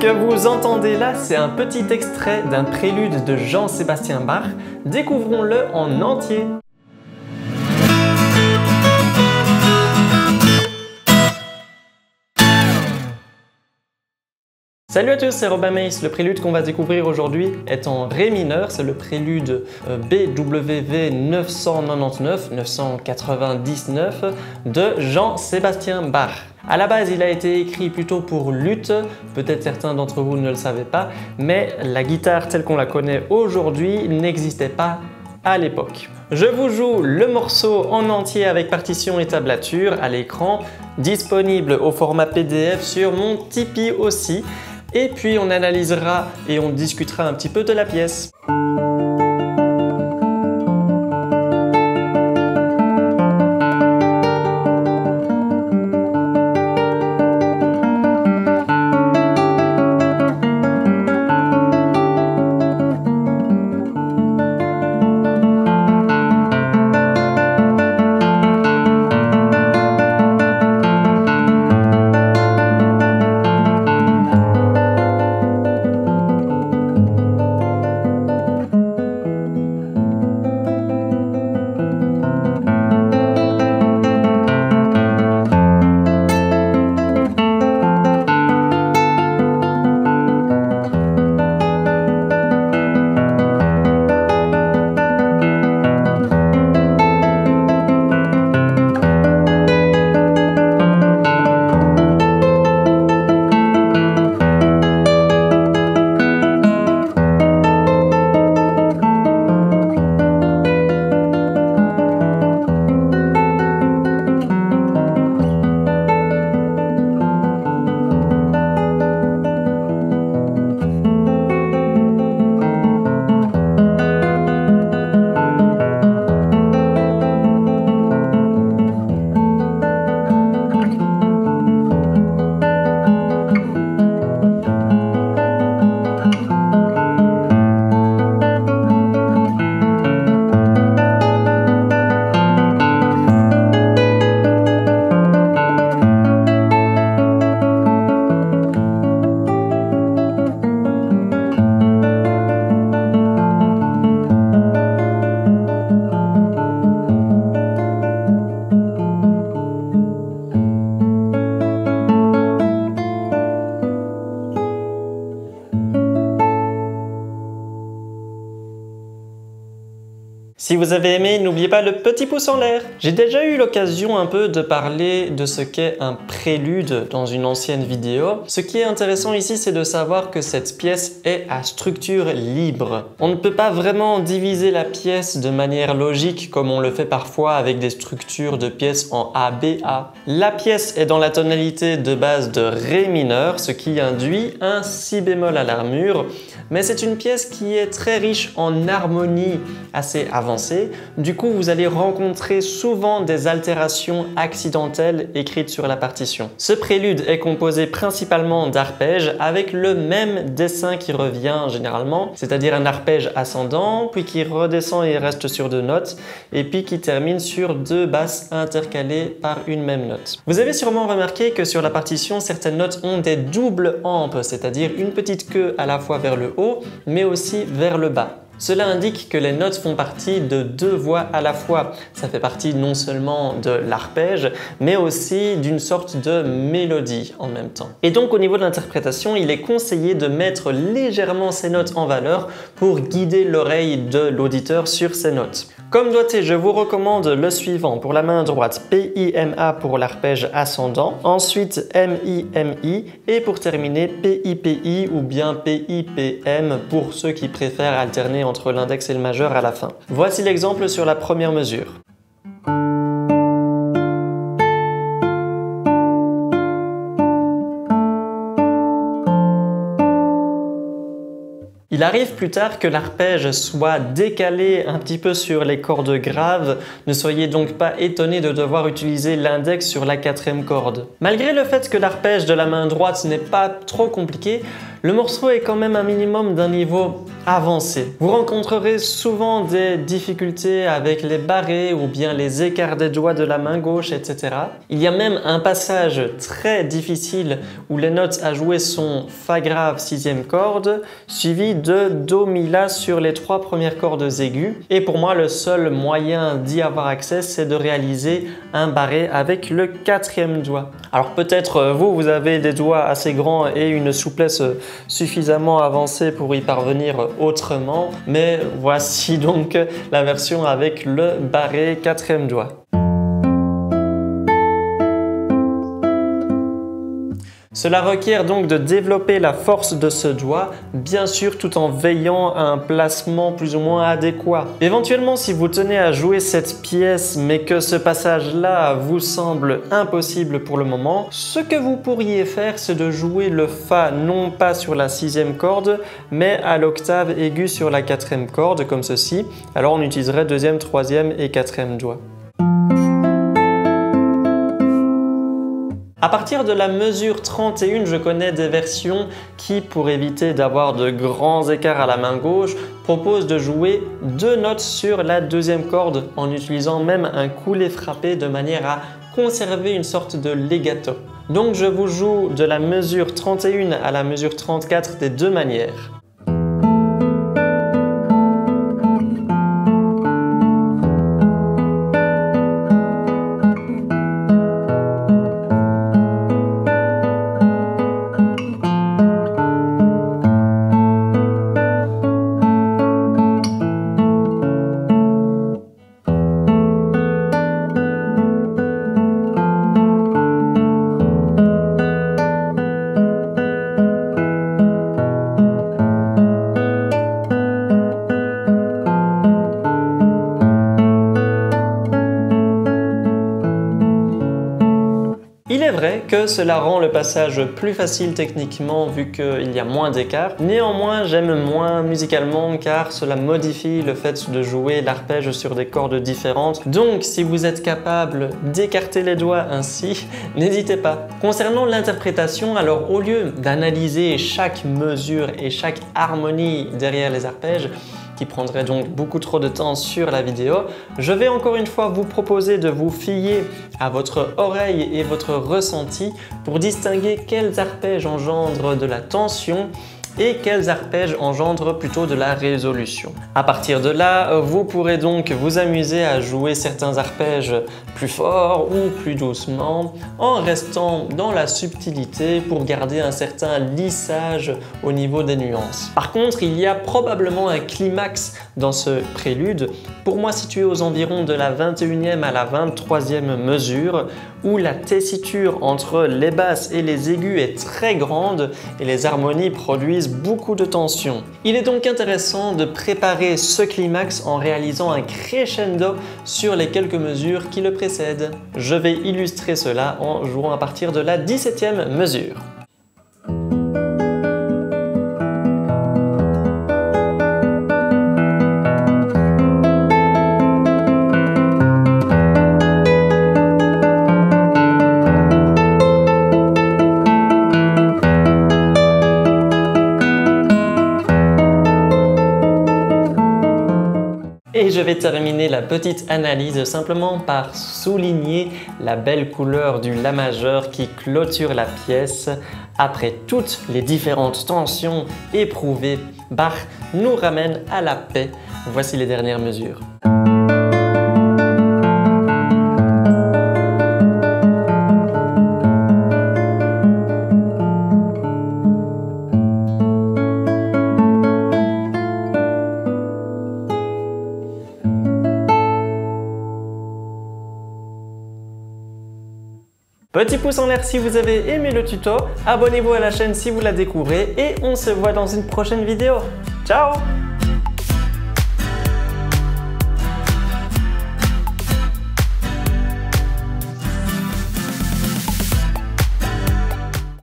que vous entendez là, c'est un petit extrait d'un prélude de Jean-Sébastien Bach. Découvrons-le en entier. Salut à tous, c'est Robin Meis. Le prélude qu'on va découvrir aujourd'hui est en Ré mineur, c'est le prélude BWV 999 de Jean-Sébastien Bach. À la base, il a été écrit plutôt pour luth, peut-être certains d'entre vous ne le savaient pas, mais la guitare telle qu'on la connaît aujourd'hui n'existait pas à l'époque. Je vous joue le morceau en entier avec partition et tablature à l'écran, disponible au format PDF sur mon Tipeee aussi. Et puis on analysera et on discutera un petit peu de la pièce. Si vous avez aimé, n'oubliez pas le petit pouce en l'air. J'ai déjà eu l'occasion un peu de parler de ce qu'est un prélude dans une ancienne vidéo. Ce qui est intéressant ici, c'est de savoir que cette pièce est à structure libre. On ne peut pas vraiment diviser la pièce de manière logique comme on le fait parfois avec des structures de pièces en ABA. La pièce est dans la tonalité de base de Ré mineur, ce qui induit un Si bémol à l'armure, mais c'est une pièce qui est très riche en harmonie assez avancée. Du coup, vous allez rencontrer souvent des altérations accidentelles écrites sur la partition. Ce prélude est composé principalement d'arpèges avec le même dessin qui revient généralement, c'est-à-dire un arpège ascendant, puis qui redescend et reste sur deux notes, et puis qui termine sur deux basses intercalées par une même note. Vous avez sûrement remarqué que sur la partition, certaines notes ont des doubles ampes, c'est-à-dire une petite queue à la fois vers le haut, mais aussi vers le bas. Cela indique que les notes font partie de deux voix à la fois. Ça fait partie non seulement de l'arpège, mais aussi d'une sorte de mélodie en même temps. Et donc au niveau de l'interprétation, il est conseillé de mettre légèrement ces notes en valeur pour guider l'oreille de l'auditeur sur ces notes. Comme doigté, je vous recommande le suivant. Pour la main droite, PIMA pour l'arpège ascendant, ensuite MIMI et pour terminer PIPI ou bien PIPM pour ceux qui préfèrent alterner entre l'index et le majeur à la fin. Voici l'exemple sur la première mesure. Il arrive plus tard que l'arpège soit décalé un petit peu sur les cordes graves, ne soyez donc pas étonnés de devoir utiliser l'index sur la quatrième corde. Malgré le fait que l'arpège de la main droite n'est pas trop compliqué, le morceau est quand même un minimum d'un niveau avancé. Vous rencontrerez souvent des difficultés avec les barrés ou bien les écarts des doigts de la main gauche, etc. Il y a même un passage très difficile où les notes à jouer sont Fa grave 6e corde, suivi de Do Mi La sur les 3 premières cordes aiguës. Et pour moi, le seul moyen d'y avoir accès, c'est de réaliser un barré avec le 4e doigt. Alors peut-être vous avez des doigts assez grands et une souplesse suffisamment avancée pour y parvenir autrement, mais voici donc la version avec le barré 4e doigt. Cela requiert donc de développer la force de ce doigt, bien sûr tout en veillant à un placement plus ou moins adéquat. Éventuellement, si vous tenez à jouer cette pièce mais que ce passage-là vous semble impossible pour le moment, ce que vous pourriez faire, c'est de jouer le Fa non pas sur la 6e corde, mais à l'octave aiguë sur la 4e corde, comme ceci. Alors on utiliserait 2e, 3e et 4e doigt. À partir de la mesure 31, je connais des versions qui, pour éviter d'avoir de grands écarts à la main gauche, proposent de jouer 2 notes sur la 2e corde en utilisant même un couplet frappé de manière à conserver une sorte de legato. Donc je vous joue de la mesure 31 à la mesure 34 des deux manières. Il est vrai que cela rend le passage plus facile techniquement vu qu'il y a moins d'écart. Néanmoins, j'aime moins musicalement car cela modifie le fait de jouer l'arpège sur des cordes différentes. Donc, si vous êtes capable d'écarter les doigts ainsi, n'hésitez pas. Concernant l'interprétation, alors au lieu d'analyser chaque mesure et chaque harmonie derrière les arpèges, qui prendrait donc beaucoup trop de temps sur la vidéo, je vais encore une fois vous proposer de vous fier à votre oreille et votre ressenti pour distinguer quels arpèges engendrent de la tension et quels arpèges engendrent plutôt de la résolution. À partir de là, vous pourrez donc vous amuser à jouer certains arpèges plus forts ou plus doucement en restant dans la subtilité pour garder un certain lissage au niveau des nuances. Par contre, il y a probablement un climax dans ce prélude, pour moi situé aux environs de la 21e à la 23e mesure, où la tessiture entre les basses et les aigus est très grande et les harmonies produisent beaucoup de tension. Il est donc intéressant de préparer ce climax en réalisant un crescendo sur les quelques mesures qui le précèdent. Je vais illustrer cela en jouant à partir de la 17e mesure. Et je vais terminer la petite analyse simplement par souligner la belle couleur du La majeur qui clôture la pièce. Après toutes les différentes tensions éprouvées, Bach nous ramène à la paix. Voici les dernières mesures. Petit pouce en l'air si vous avez aimé le tuto, abonnez-vous à la chaîne si vous la découvrez et on se voit dans une prochaine vidéo. Ciao!